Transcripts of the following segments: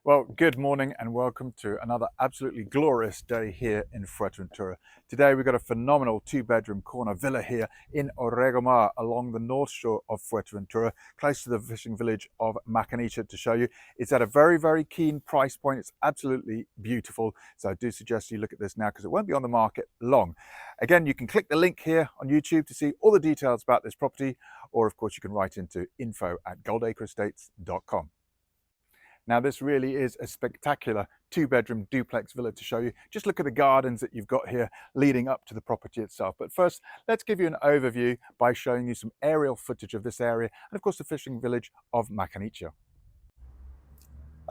Well, good morning and welcome to another absolutely glorious day here in Fuerteventura. Today we've got a phenomenal two-bedroom corner villa here in Origo Mare along the north shore of Fuerteventura, close to the fishing village of Macaniche to show you. It's at a very keen price point. It's absolutely beautiful. So I do suggest you look at this now because it won't be on the market long. Again, you can click the link here on YouTube to see all the details about this property, or of course you can write into info@goldacreestates.com. Now this really is a spectacular two-bedroom duplex villa to show you. Just look at the gardens that you've got here leading up to the property itself. But first, let's give you an overview by showing you some aerial footage of this area and of course the fishing village of Macaniche.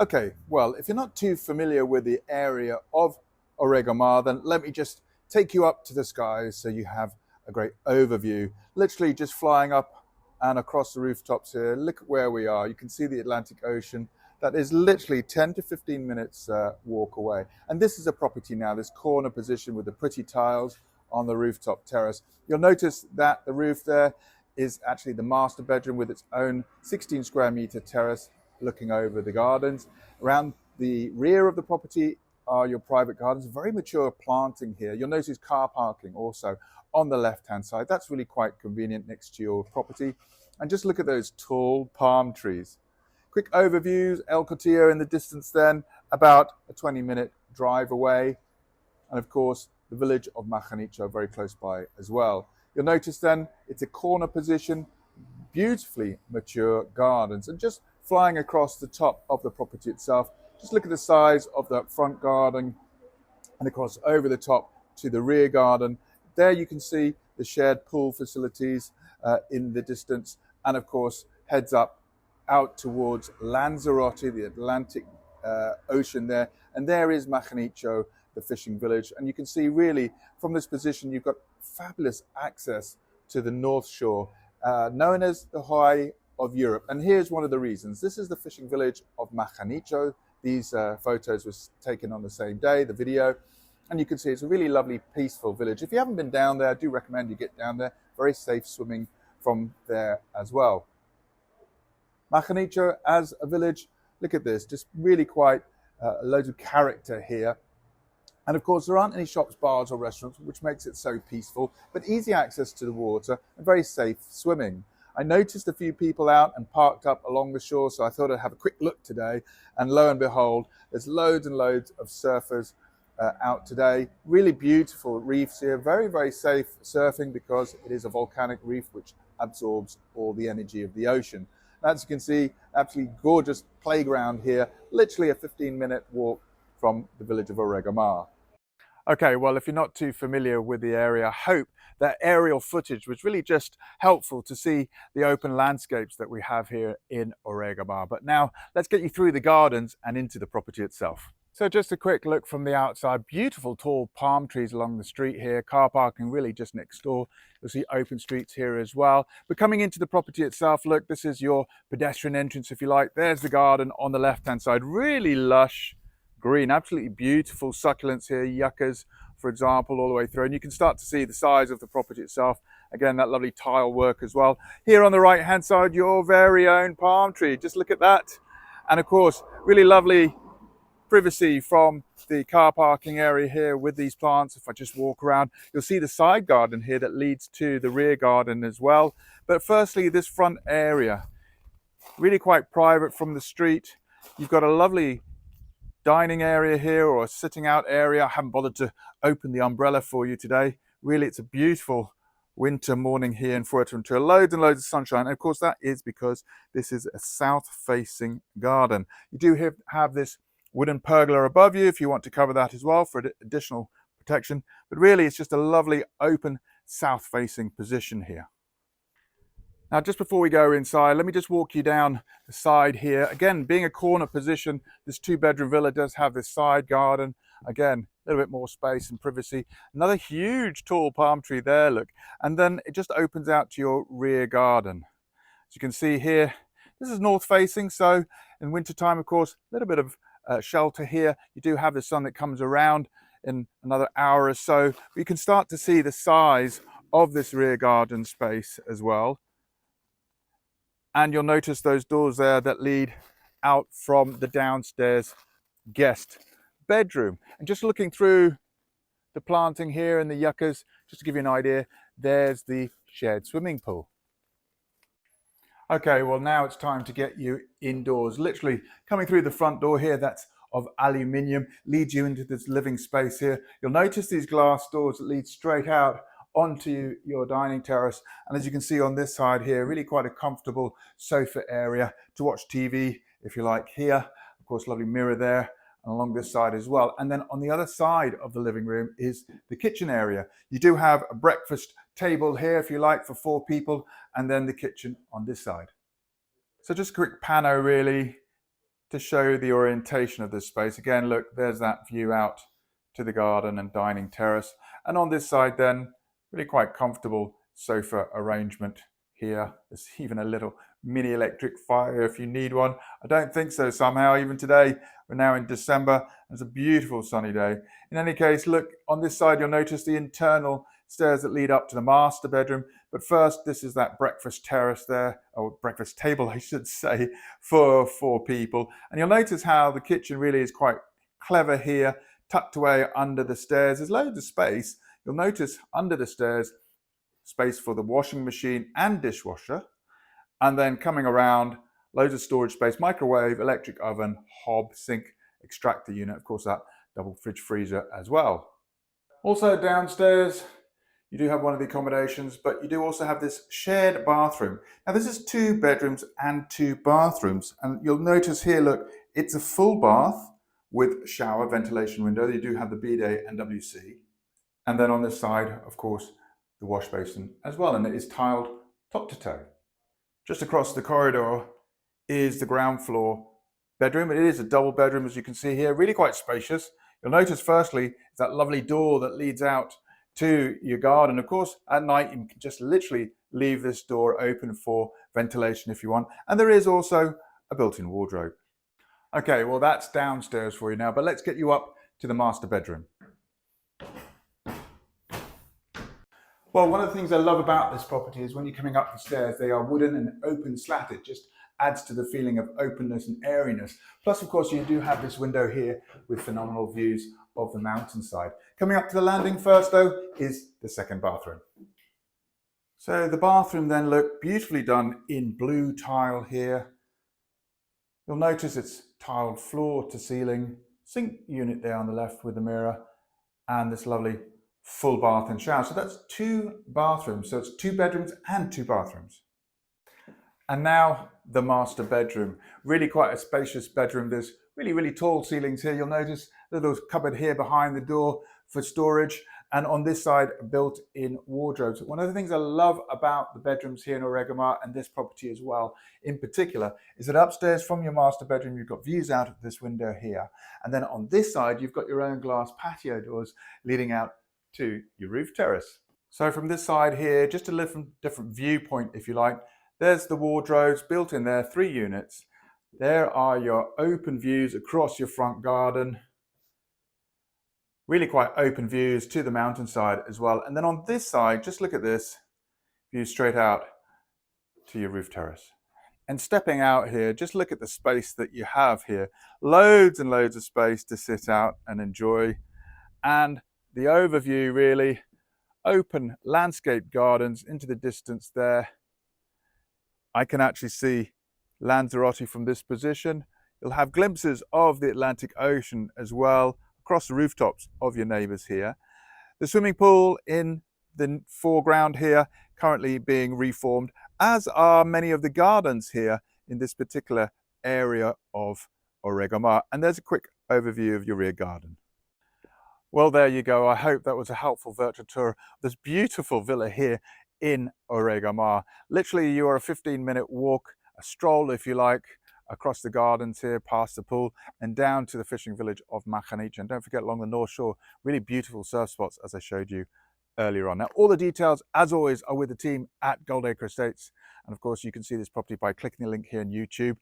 Okay, well, if you're not too familiar with the area of Origo Mare, then let me just take you up to the skies so you have a great overview. Literally just flying up and across the rooftops here. Look at where we are. You can see the Atlantic Ocean. That is literally 10 to 15 minutes walk away. And this is a property now, this corner position with the pretty tiles on the rooftop terrace. You'll notice that the roof there is actually the master bedroom with its own 16 square meter terrace looking over the gardens. Around the rear of the property are your private gardens, very mature planting here. You'll notice car parking also on the left-hand side. That's really quite convenient next to your property. And just look at those tall palm trees. Quick overviews, El Cotillo in the distance then, about a 20-minute drive away. And of course, the village of Macaniche very close by as well. You'll notice then, it's a corner position, beautifully mature gardens. And just flying across the top of the property itself, just look at the size of the front garden and of course over the top to the rear garden. There you can see the shared pool facilities in the distance, and of course heads up out towards Lanzarote, the Atlantic Ocean there. And there is Macaniche, the fishing village. And you can see really from this position, you've got fabulous access to the North Shore, known as the Hawaii of Europe. And here's one of the reasons. This is the fishing village of Macaniche. These photos were taken on the same day, the video. And you can see it's a really lovely, peaceful village. If you haven't been down there, I do recommend you get down there. Very safe swimming from there as well. Macaniche as a village, look at this, just really quite loads of character here. And of course, there aren't any shops, bars or restaurants, which makes it so peaceful, but easy access to the water and very safe swimming. I noticed a few people out and parked up along the shore, so I thought I'd have a quick look today. And lo and behold, there's loads and loads of surfers out today. Really beautiful reefs here, very safe surfing because it is a volcanic reef which absorbs all the energy of the ocean. As you can see, absolutely gorgeous playground here, literally a 15-minute walk from the village of Origo Mare. Okay, well, if you're not too familiar with the area, I hope that aerial footage was really just helpful to see the open landscapes that we have here in Origo Mare. But now let's get you through the gardens and into the property itself. So just a quick look from the outside, beautiful tall palm trees along the street here, car parking really just next door. You'll see open streets here as well. But coming into the property itself, look, this is your pedestrian entrance if you like. There's the garden on the left-hand side, really lush green, absolutely beautiful succulents here, yuccas, for example, all the way through. And you can start to see the size of the property itself. Again, that lovely tile work as well. Here on the right-hand side, your very own palm tree. Just look at that. And of course, really lovely privacy from the car parking area here with these plants. If I just walk around, you'll see the side garden here that leads to the rear garden as well. But firstly, this front area, really quite private from the street. You've got a lovely dining area here or a sitting out area. I haven't bothered to open the umbrella for you today. Really, it's a beautiful winter morning here in Fuerteventura. Loads and loads of sunshine. And of course, that is because this is a south-facing garden. You do have this wooden pergola above you if you want to cover that as well for additional protection. But really, it's just a lovely open south-facing position here. Now, just before we go inside, let me just walk you down the side here. Again, being a corner position, this two-bedroom villa does have this side garden. Again, a little bit more space and privacy. Another huge tall palm tree there, look. And then it just opens out to your rear garden. As you can see here, this is north-facing, so in wintertime, of course, a little bit of shelter here. You do have the sun that comes around in another hour or so. But you can start to see the size of this rear garden space as well. And you'll notice those doors there that lead out from the downstairs guest bedroom. And just looking through the planting here and the yuccas, just to give you an idea, there's the shared swimming pool. Okay, well now it's time to get you indoors. Literally coming through the front door here, that's of aluminium, leads you into this living space here. You'll notice these glass doors that lead straight out onto your dining terrace. And as you can see on this side here, really quite a comfortable sofa area to watch TV if you like here. Of course, lovely mirror there and along this side as well. And then on the other side of the living room is the kitchen area. You do have a breakfast table here if you like for 4 people, and then the kitchen on this side. So just a quick pano really to show the orientation of this space. Again, look, there's that view out to the garden and dining terrace. And on this side then, really quite comfortable sofa arrangement here. There's even a little mini electric fire if you need one. I don't think so somehow, even today. We're now in December. It's a beautiful sunny day. In any case, look, on this side, you'll notice the internal stairs that lead up to the master bedroom. But first, this is that breakfast terrace there, or breakfast table, I should say, for 4 people. And you'll notice how the kitchen really is quite clever here, tucked away under the stairs. There's loads of space. You'll notice under the stairs, space for the washing machine and dishwasher. And then coming around, loads of storage space, microwave, electric oven, hob, sink, extractor unit, of course that double fridge freezer as well. Also downstairs, you do have one of the accommodations, but you do also have this shared bathroom. Now this is 2 bedrooms and 2 bathrooms. And you'll notice here, look, it's a full bath with shower, ventilation window. You do have the bidet and WC. And then on this side, of course, the wash basin as well. And it is tiled top to toe. Just across the corridor is the ground floor bedroom. It is a double bedroom, as you can see here, really quite spacious. You'll notice firstly, that lovely door that leads out to your garden. Of course, at night, you can just literally leave this door open for ventilation if you want. And there is also a built-in wardrobe. Okay, well, that's downstairs for you now, but let's get you up to the master bedroom. Well, one of the things I love about this property is when you're coming up the stairs, they are wooden and open slatted. It just adds to the feeling of openness and airiness. Plus, of course, you do have this window here with phenomenal views of the mountainside. Coming up to the landing first, though, is the second bathroom. So the bathroom then, look, beautifully done in blue tile here. You'll notice it's tiled floor to ceiling, sink unit there on the left with the mirror, and this lovely full bath and shower. So that's 2 bathrooms. So it's 2 bedrooms and 2 bathrooms. And now the master bedroom. Really quite a spacious bedroom. There's really tall ceilings here. You'll notice a little cupboard here behind the door for storage. And on this side, built-in wardrobes. One of the things I love about the bedrooms here in Origo Mare and this property as well, in particular, is that upstairs from your master bedroom, you've got views out of this window here. And then on this side, you've got your own glass patio doors leading out to your roof terrace. So from this side here, just a little different viewpoint if you like, there's the wardrobes built in there, 3 units. There are your open views across your front garden. Really quite open views to the mountainside as well. And then on this side, just look at this, view straight out to your roof terrace. And stepping out here, just look at the space that you have here. Loads and loads of space to sit out and enjoy. And the overview, really open landscape gardens into the distance there. I can actually see Lanzarote from this position. You'll have glimpses of the Atlantic Ocean as well across the rooftops of your neighbours here. The swimming pool in the foreground here currently being reformed, as are many of the gardens here in this particular area of Origo Mare. And there's a quick overview of your rear garden. Well, there you go. I hope that was a helpful virtual tour of this beautiful villa here in Origo Mare. Literally, you are a 15-minute walk, a stroll if you like, across the gardens here, past the pool, and down to the fishing village of Machaniche. And don't forget, along the North Shore, really beautiful surf spots, as I showed you earlier on. Now, all the details, as always, are with the team at Goldacre Estates. And of course, you can see this property by clicking the link here on YouTube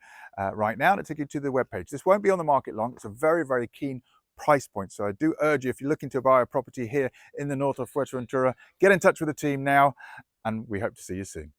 right now, and it'll take you to the webpage. This won't be on the market long. It's a very keen price point. So I do urge you, if you're looking to buy a property here in the north of Fuerteventura, get in touch with the team now, and we hope to see you soon.